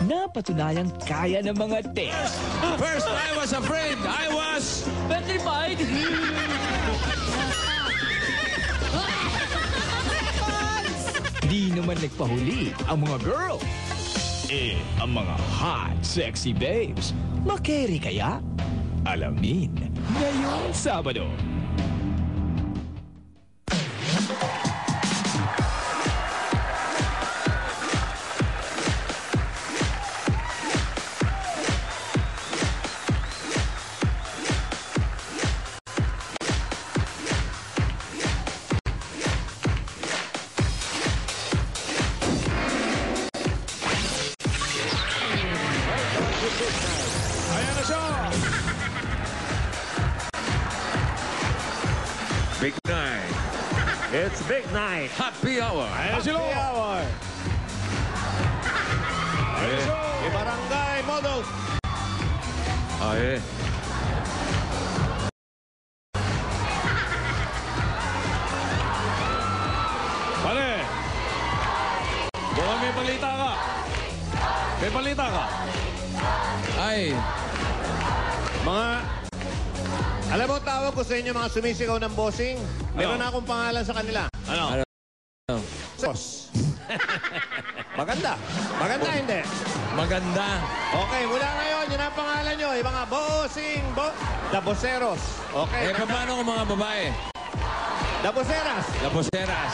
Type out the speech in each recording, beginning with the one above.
napatunayang kaya ng mga test. First, I was afraid. I was Petrified! Di naman nagpahuli ang mga girl. Ang mga hot, sexy babes. Makeri kaya? Alamin ngayong Sabado. Ayan na siya! Big night. It's big night. Happy hour. Ayan sila. Happy hour. Ayan. Barangay Models. Ayan. Pare! Baka may balita ka. May balita ka. Ay. Mga... Alam mo, tawag ko sa inyo mga sumisigaw ng bossing. Meron na akong pangalan sa kanila. Ano? Boss. Maganda. Maganda, hindi. Maganda. Okay, mula ngayon, yun ang pangalan nyo. Yung mga bossing, The Bosseros. Okay. Eh, paano kung mga babae? The Bosseras. Laboseras.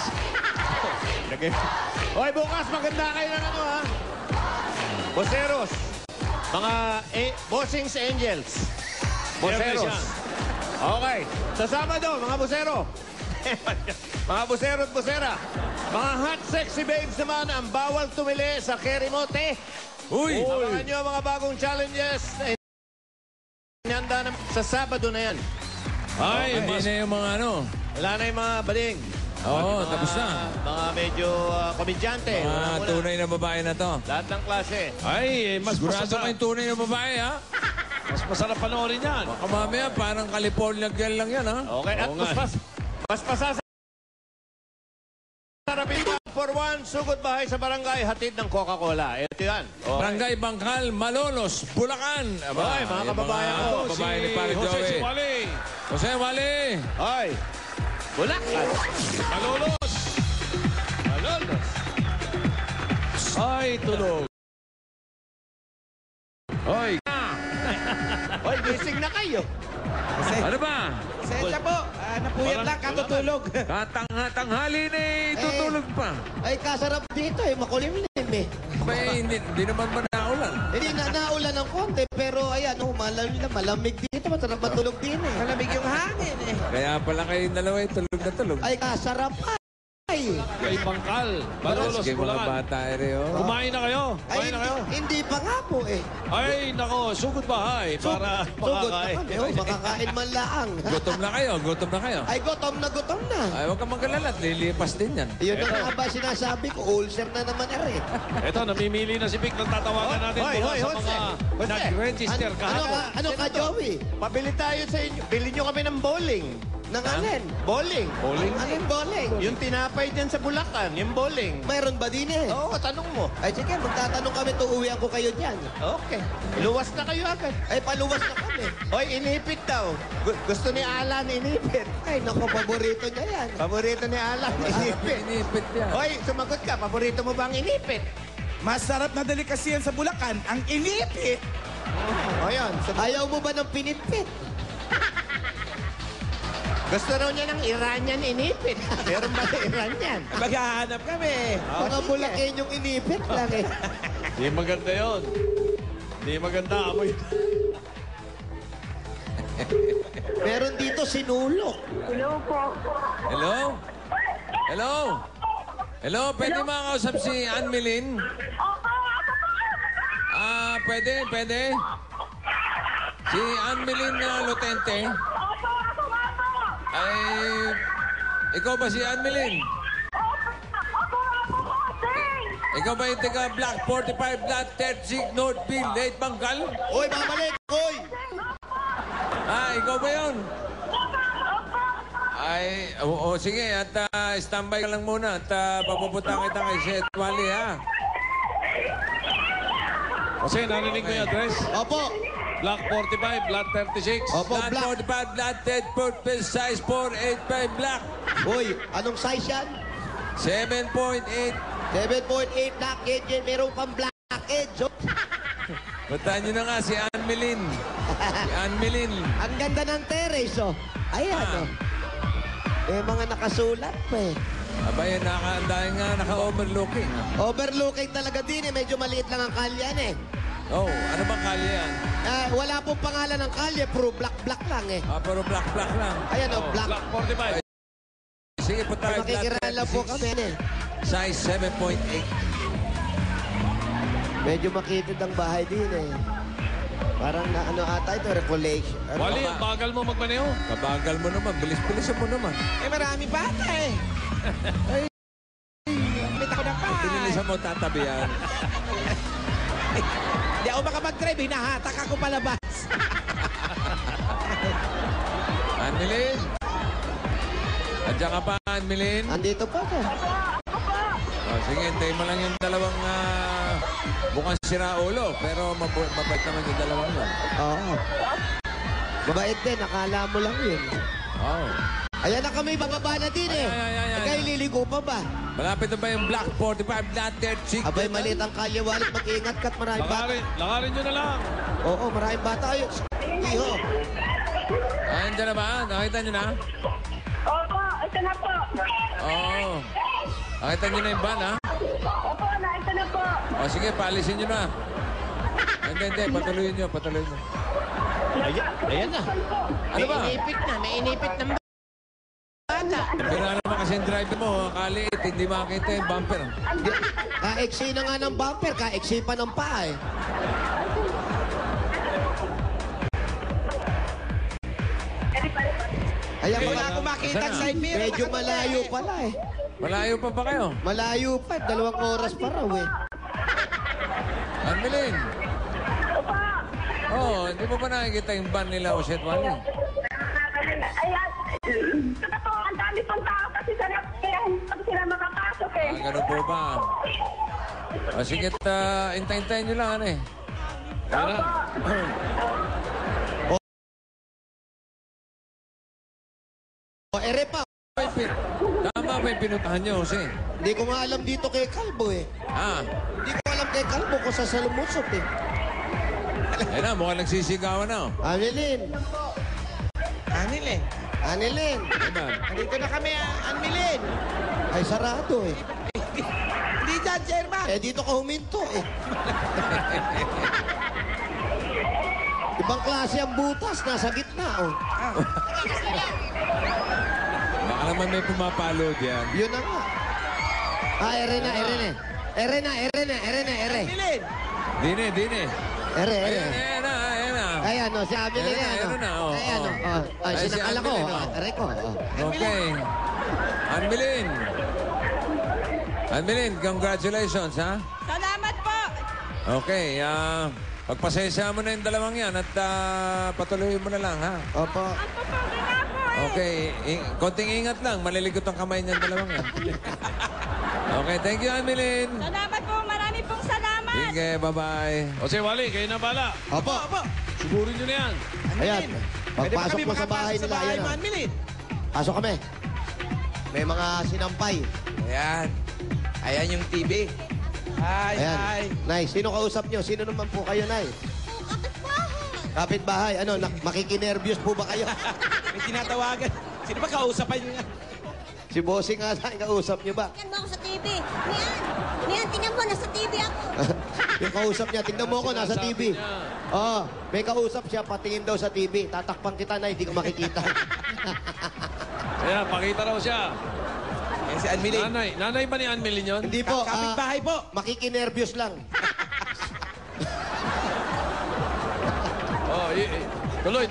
Hoy, bukas, maganda kayo ng ano, ha? Bosseros. Mga bossings angels. Bosseros. Okay. Sa Sabado, mga bosero. Mga bosero at bosera. Mga hot, sexy babes naman ang bawal tumili sa Kerimote. Uy! Abangan nyo ang mga bagong challenges. Inihanda na sa Sabado na yan. Ay, hindi na yung mga ano. Wala na yung mga bading. Oo, tapos na. Mga medyo komedyante. Mga tunay na babae na to. Lahat ng klase. Ay, mas sigurado kayong tunay na babae, ha? Mas masarap panoorin yan. Baka mamaya, parang California girl lang yan, ha? Okay, at mas pasasarapin ka for one, sugod bahay sa barangay, hatid ng Coca-Cola. Ito yan. Okay. Barangay Bangkal, Malolos, Bulacan. Ay, mga kababayan ko. Babae ni Pare Jose Joey. Sumali. Jose Wali. Ay, Bulacan. Malolos. Malolos. Ay, tulog. Hoy, Hoy, gising na kayo. ano ba? Sensya po, napuyat lang, katutulog. Tanghali na tutulog pa. Ay, kasarap dito eh, makulimlim eh. May, hindi naman ba naulan? Hindi naulan ng konti, pero ayan, malamig dito, masarap matulog din eh. Malamig yung hangin eh. Kaya pala kayong dalawa tulog na tulog. Ay, kasarap ay. Kay Bangkal. Malolos, Sige mga Bulacan. bata, ere, oh. Kumain na kayo. Ay, Kumain na kayo. hindi pa nga po eh. Ay, nako. Sugod bahay. Para Sugod na makakain. kami, oh, makakain man laang. Gutom na kayo, gutom na kayo. Ay, gutom na. Ay, huwag kang magalala, lilipas din yan. Yun na nga ba sinasabi ko, ulcer na naman rin. Ito, namimili na si Vic ng tatawagan natin Hoy, mula hoy, sa Jose. mga Jose. nag-register kahapon. Ano ka, Joey? Pabili tayo sa inyo. Bili nyo kami ng bowling. Nang alin? Bowling. Bowling? Alin bowling? Yung tinapay dyan sa Bulacan, yung bowling. Mayroon ba din eh? Oo, tanong mo. Ay, sige, magtatanong kami, tuuwihan ko kayo dyan. Okay. Luwas na kayo agad. Ay, paluwas na kami. Hoy, inipit daw. Gusto ni Alan, inipit. Ay, naku, paborito niya yan. Paborito ni Alan, inipit. Inipit yan. Hoy, sumagot ka. Paborito mo ba ang inipit? Masarap na delikasyan sa Bulacan, ang inipit. O yun. Ayaw mo ba ng pinitpit? Gusto raw niya ng Iranian inipit. Meron ba na Iranian? Maghahanap kami. Mga Bulacan yung inipit lang eh. Hindi maganda yun. Hindi maganda. Amoy. Meron dito sinulok. Hello? Hello? Hello, pwede makausap si Ann Milin? Pwede? Si Ann Milin na Lutente? Ay, ikaw ba si Ann Milin? Ikaw ba yung taga Block 45, Lot 36, Northfield, Late Bangkal? Oy, mamalik! Oy! Ikaw ba yun? Ay, oo, sige. At standby ka lang muna. At papupunta kita kay Seth Wally, ha? Jose, narinig mo yung address? Opo. Block 45, Block 36. Opo, Blood black. 45, blood 10, purple, size 485, black. Uy, anong size yan? 7.8. 7.8 black edge. Meron pang black edge. Oh. Bataan nyo na nga si Ann Melin. Si Ann Melin. Ang ganda ng terrace, oh. Ayan, oh. Eh, mga nakasulat pa eh. Abay, dahil nga naka-overlooking. Overlooking talaga din eh. Medyo maliit lang ang kalyan eh. Oh, ano bang kalye yan? Wala pong pangalan ng kalye. Puro black lang eh. Pero black lang. Ayan, oh, black. Block 45. Sige, punta kayo. Makikiraan lang po kami eh. Size 7.8. Medyo makitid ang bahay din eh. Parang na ano ata ito, recollection. Wally, ang bagal mo magmaneho. Kabagal mo naman. Bilis-bilisan mo naman. Eh, marami bata eh. Ay, limit ako na pa. Pinilisan mo tatabi yan. Hindi ako makapag-drive, hinahatak ako palabas. Ann Melin? Andiyan ka pa, Ann Melin? Andito pa ka. Sige, hintayin mo lang yung dalawang mukhang siraulo. Pero mabait naman yung dalawang yan. Oo. Mabait din, akala mo lang yun. Oh. Ayan na kami, bababa na din eh. Ay. Kaya liligo pa ba? Malapit na ba yung Block 45, Blood 36? Abay, maliit ang kalye, Walit. Mag-iingat ka't maraming bata. Lakarin nyo na lang. Oo, maraming bata. Ayun, iho. Andiyan na ba? Nakita nyo na? Opo, ito na po. Oo. Nakita nyo na yung van, ha? Opo, ito na po. O sige, paalisin nyo na. Hindi. Patuloyin nyo. Ayan na. Ano ba? May inipit ng bata. Pero naman kasi yung driver mo, kalit, hindi makita yung bumper. Kaeksi na nga ng bumper, kaeksi pa ng paa eh. Ayan, Wala mga, akong makita ang side mirror. medyo malayo pala eh. Malayo pa ba kayo? Malayo pa, 2 oras pa raw eh. Ann Melin? Oo, hindi mo ba nakikita yung van nila o Shet Wally? Ayan. Ito po, ang dami pang tao kasi sarap kaya hindi sila makapasok eh. Ganun po ba? O sige, hintayin nyo lang, ano eh. Ayan na. O, ere pa. Tama ba yung pinuntahan nyo, Jose? Hindi ko nga alam dito kay Kalbo eh. Ah, Hindi ko alam kay Kalbo kung sa Salumusot eh. ayun na, mukhang nagsisigawan na. Anilin. Anil eh. Anilin. Diba? Nandito na kami, Anmilin. Ay, sarado eh. Hindi dyan, Chairman. Eh, dito ka huminto eh. Ibang klase ang butas, nasa gitna oh. Baka naman may pumapalo dyan. Yun na nga. Ere na. Anmilin. Dine. Ere. Ayan na. Ayan o, sabi nila ano. Ayan na, oh. Ayan o. Ay, Ay, si sinakala ko. Anmilin, oh. Ere ko. Okay. Ann Melin, congratulations, ha? Salamat po. Okay, pagpasensya mo na yung dalawang yan at patuloy mo na lang, ha? Opo. Ang pupugi na po eh. Okay, konting ingat lang. Maliligot ang kamay niyan dalawang yan. Okay, thank you, Ann Melin. Salamat po, marami pong salamat. Sige, bye-bye. Jose, Wally, kayo na bala. Opo. Sigurin nyo na yan. Ayan. Pwede ba Pagpasok kami mo sa bahay makapasok sa nila, bahay ayan mo, na. Anmilin? Pasok kami. May mga sinampay. Ayan. Ayan yung TV. Ay. Ayan. Nay, sino kausap nyo? Sino naman po kayo, Nay? Kapitbahay. Ano, makikinervyos po ba kayo? May tinatawagan. Sino ba kausapan niya? Si Bossing nga sa kausap nyo ba? Tingnan mo ako sa TV. Niyan, tingnan mo, nasa TV ako. Yung kausap niya, tingnan mo ko, nasa TV. Oo, may kausap siya, patingin daw sa TV. Tatakpan kita na, hindi ko makikita. Kaya, pakita raw siya. Yan si Anmilin. Nanay ba ni Ann Melin yun? Hindi po, Kapitbahay po. makikinervyos lang. Oh, tuloy.